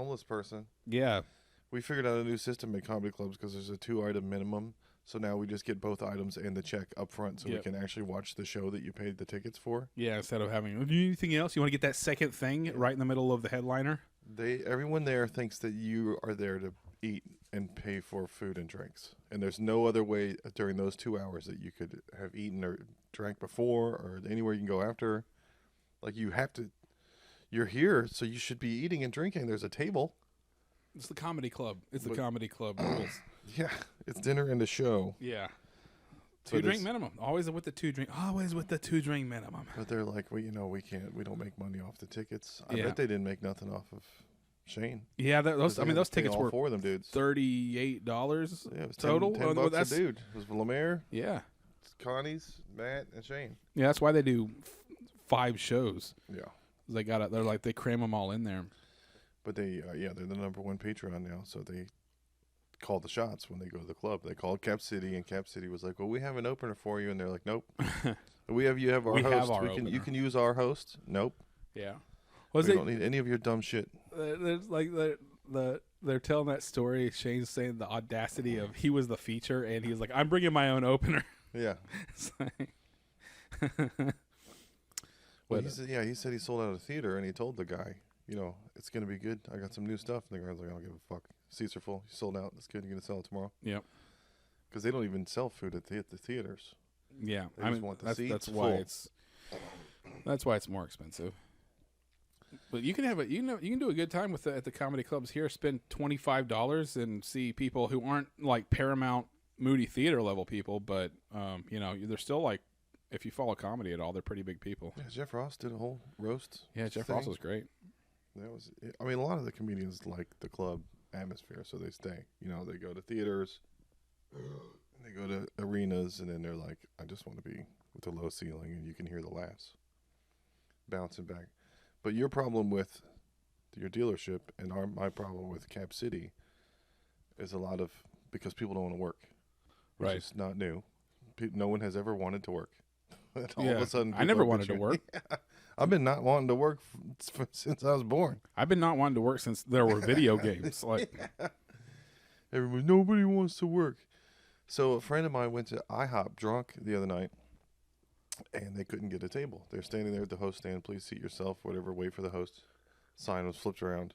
homeless person. Yeah. We figured out a new system at comedy clubs because there's a 2-item minimum. So now we just get both items and the check up front so we can actually watch the show that you paid the tickets for. Yeah, instead of having, do you need anything else? You want to get that second thing right in the middle of the headliner? Everyone there thinks that you are there to eat and pay for food and drinks. And there's no other way during those 2 hours that you could have eaten or drank before or anywhere you can go after. Like you have to, you're here, so you should be eating and drinking. There's a table. It's the comedy club. It's the comedy club rules. Yeah, it's dinner and a show. Yeah. So 2-drink minimum. Always with the 2-drink. Always with the 2-drink minimum. But they're like, well, we don't make money off the tickets. I Yeah. bet they didn't make nothing off of Shane. Yeah, those tickets were for them dudes. $38 Yeah, it was total. $10 bucks a dude. It was Lemaire, Yeah. Connie's, Matt, and Shane. Yeah, that's why they do 5 shows. Yeah. They cram them all in there. But they're the number 1 Patreon now, so they call the shots when they go to the club. They called Cap City, and Cap City was like, "Well, we have an opener for you," and they're like, "Nope, you have our host. You can use our host." Nope. Yeah. We don't need any of your dumb shit. There's they're telling that story. Shane's saying the audacity of he was the feature, and he was like, "I'm bringing my own opener." Yeah. Well, he said he sold out a theater, and he told the guy, it's going to be good. I got some new stuff. And the guy's like, I don't give a fuck. Seats are full. You sold out. That's good. You're going to sell it tomorrow. Yep. Because they don't even sell food at the theaters. Yeah. They just want the seats that's full. That's why it's more expensive. But you can have you can do a good time at the comedy clubs here. Spend $25 and see people who aren't like Paramount Moody Theater level people, but they're still like, if you follow comedy at all, they're pretty big people. Yeah, Jeff Ross did a whole roast. Yeah, Jeff Ross was great. A lot of the comedians like the club atmosphere, so they stay. They go to theaters, and they go to arenas, and then they're like, I just want to be with the low ceiling, and you can hear the laughs bouncing back. But your problem with your dealership and my problem with Cap City is because people don't want to work, which right? is not new. No one has ever wanted to work. All of a sudden, I never wanted to work. Yeah. I've been not wanting to work since I was born. I've been not wanting to work since there were video games. Nobody wants to work. So a friend of mine went to IHOP drunk the other night, and they couldn't get a table. They're standing there at the host stand. Please seat yourself, whatever. Wait for the host. Sign was flipped around,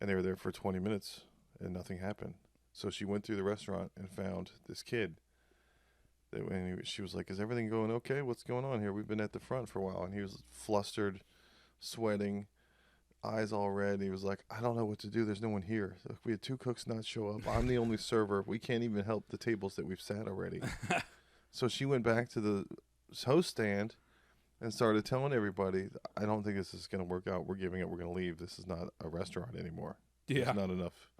and they were there for 20 minutes, and nothing happened. So she went through the restaurant and found this kid. She was like, is everything going okay? What's going on here? We've been at the front for a while. And he was flustered, sweating, eyes all red. He was like, I don't know what to do. There's no one here. So we had 2 cooks not show up. I'm the only server. We can't even help the tables that we've sat already. So she went back to the host stand and started telling everybody, I don't think this is going to work out. We're giving it. We're going to leave. This is not a restaurant anymore. Yeah. There's not enough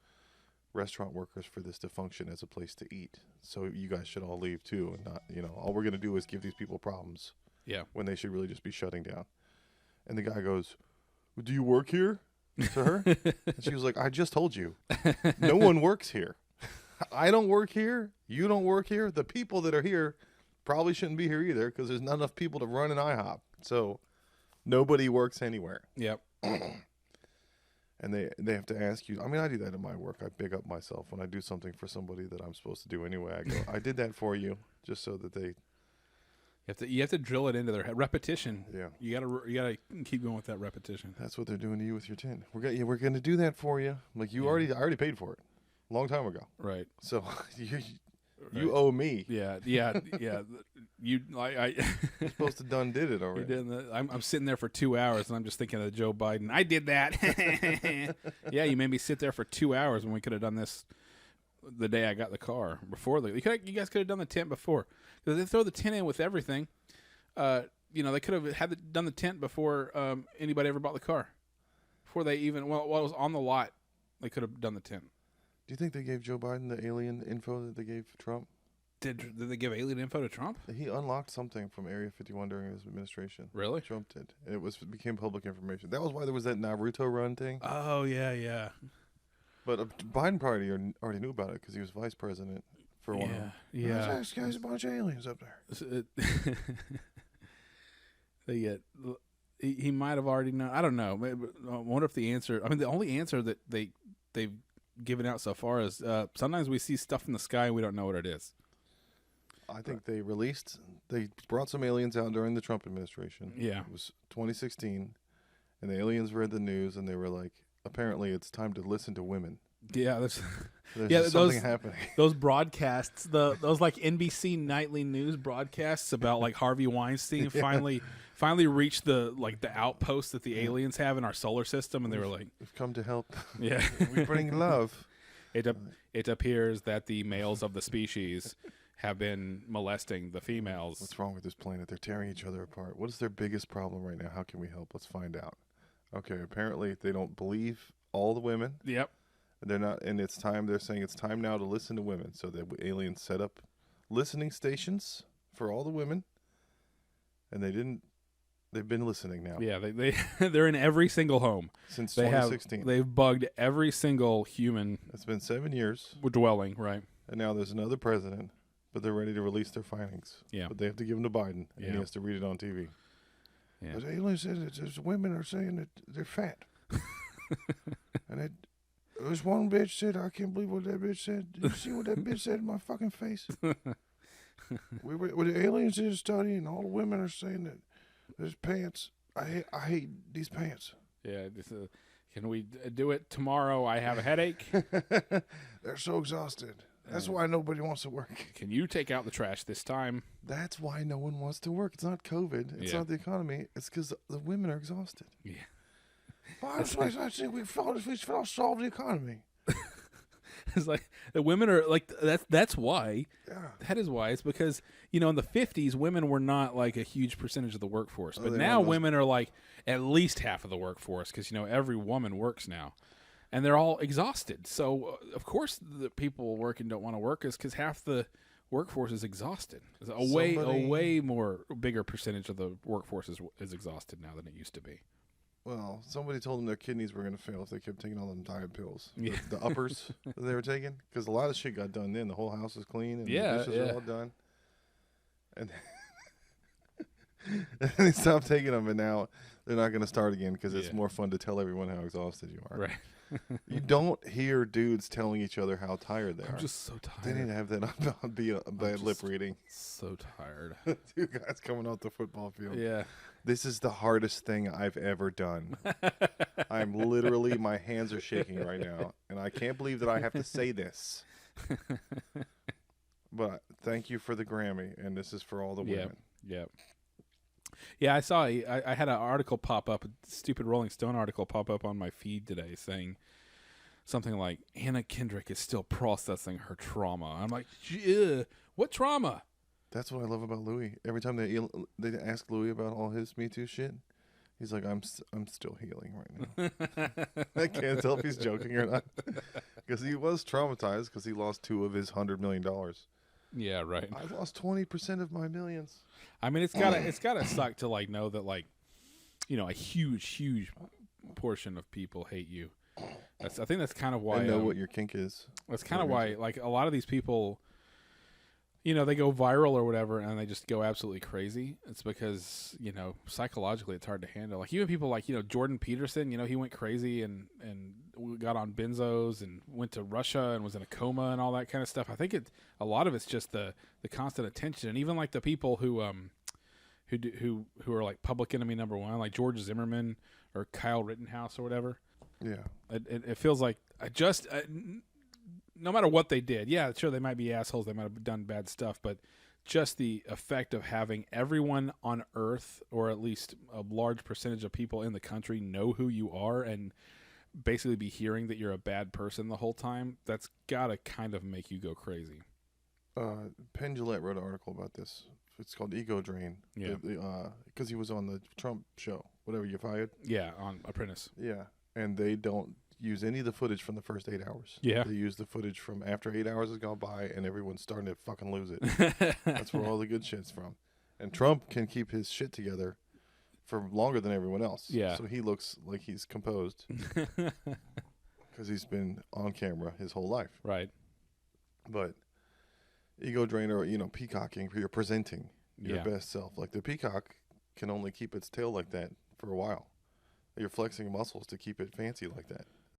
restaurant workers for this to function as a place to eat. So you guys should all leave too, and not, all we're going to do is give these people problems. Yeah. When they should really just be shutting down. And the guy goes, do you work here? To her? And she was like, I just told you. No one works here. I don't work here. You don't work here. The people that are here probably shouldn't be here either because there's not enough people to run an IHOP. So nobody works anywhere. Yep. And they have to ask you. I mean, I do that in my work. I big up myself when I do something for somebody that I'm supposed to do anyway. I go, I did that for you, just so that they. You have to drill it into their head. Repetition. Yeah. You gotta keep going with that repetition. That's what they're doing to you with your tent. We're gonna do that for you. Like I already paid for it, a long time ago. Right. So you owe me. Yeah. You I You're supposed to done did it already. I'm sitting there for 2 hours and I'm just thinking of Joe Biden. I did that. Yeah, you made me sit there for 2 hours when we could have done this the day I got the car. You guys could have done the tent before. Because they throw the tent in with everything. They could have done the tent before anybody ever bought the car. Before they even while it was on the lot, they could have done the tent. Do you think they gave Joe Biden the alien info that they gave Trump? Did they give alien info to Trump? He unlocked something from Area 51 during his administration. Really? Trump did. And it became public information. That was why there was that Naruto run thing. Oh, yeah. But Biden probably already knew about it because he was vice president for a while. Yeah. This guy's a bunch of aliens up there. he might have already known. I don't know. I wonder if the answer. I mean, the only answer that they've given out so far is sometimes we see stuff in the sky and we don't know what it is. I think they brought some aliens out during the Trump administration. Yeah. It was 2016, and the aliens read the news and they were like, apparently it's time to listen to women. Yeah, there's something happening. Those broadcasts, those like NBC nightly news broadcasts about like Harvey Weinstein finally reached the outpost that the aliens have in our solar system, and they were like, "We've come to help. Yeah, we bring love." It appears that the males of the species have been molesting the females. What's wrong with this planet? They're tearing each other apart. What is their biggest problem right now? How can we help? Let's find out. Okay, apparently they don't believe all the women. Yep. They're not, and it's time. They're saying it's time now to listen to women. So the aliens set up listening stations for all the women, and they didn't. They've been listening now. Yeah, they're in every single home since 2016. They've bugged every single human. It's been 7 years. Dwelling, right? And now there's another president, but they're ready to release their findings. Yeah, but they have to give them to Biden, and he has to read it on TV. Yeah, the aliens said that women are saying that they're fat, and there's one bitch said, "I can't believe what that bitch said." Did you see what that bitch said in my fucking face? The aliens did a study, and all the women are saying that there's pants. I hate these pants. Yeah. Can we do it tomorrow? I have a headache. They're so exhausted. That's why nobody wants to work. Can you take out the trash this time? That's why no one wants to work. It's not COVID. It's not the economy. It's because the women are exhausted. Yeah. I think we solve the economy. It's like the women are like that's why. Yeah. That is why. It's because, in the 50s women were not like a huge percentage of the workforce, but now women are like at least half of the workforce because every woman works now, and they're all exhausted. So of course the people working don't want to work is because half the workforce is exhausted. A way more bigger percentage of the workforce is exhausted now than it used to be. Well, somebody told them their kidneys were going to fail if they kept taking all them diet pills. Yeah. The uppers that they were taking. Because a lot of shit got done then. The whole house is clean and the dishes are all done. And they stopped taking them, and now they're not going to start again because it's more fun to tell everyone how exhausted you are. Right. You don't hear dudes telling each other how tired they are. I'm just so tired. They didn't have that be a bad lip reading. So tired. Two guys coming off the football field. Yeah. This is the hardest thing I've ever done. I'm literally, my hands are shaking right now, and I can't believe that I have to say this. But thank you for the Grammy, and this is for all the women. Yep. Yeah, I saw. I had an article pop up, a stupid Rolling Stone article pop up on my feed today, saying something like Anna Kendrick is still processing her trauma. I'm like, what trauma? That's what I love about Louis. Every time they ask Louis about all his Me Too shit, he's like, I'm still healing right now. I can't tell if he's joking or not, because he was traumatized because he lost 2 of his $100 million. Yeah, right. I lost 20% of my millions. I mean, it's gotta suck to know that a huge portion of people hate you. I think that's kind of why I know what your kink is. That's kind of why a lot of these people, they go viral or whatever, and they just go absolutely crazy. It's because psychologically it's hard to handle. Like even people like Jordan Peterson. He went crazy and got on benzos and went to Russia and was in a coma and all that kind of stuff. I think a lot of it's just the constant attention, and even like the people who are like public enemy number one, like George Zimmerman or Kyle Rittenhouse or whatever. Yeah, it feels like no matter what they did, yeah, sure they might be assholes, they might have done bad stuff, but just the effect of having everyone on Earth, or at least a large percentage of people in the country, know who you are and basically be hearing that you're a bad person the whole time, that's gotta kind of make you go crazy. Penn Jillette wrote an article about this. It's called Ego Drain. Yeah. Because he was on the Trump show, whatever, You Fired? Yeah, on Apprentice. Yeah, and they don't use any of the footage from the first 8 hours. Yeah. They use the footage from after 8 hours has gone by and everyone's starting to fucking lose it. That's where all the good shit's from. And Trump can keep his shit together for longer than everyone else. Yeah. So he looks like he's composed because he's been on camera his whole life. Right. But ego drain, or peacocking, you're presenting your best self. Like the peacock can only keep its tail like that for a while. You're flexing muscles to keep it fancy like that.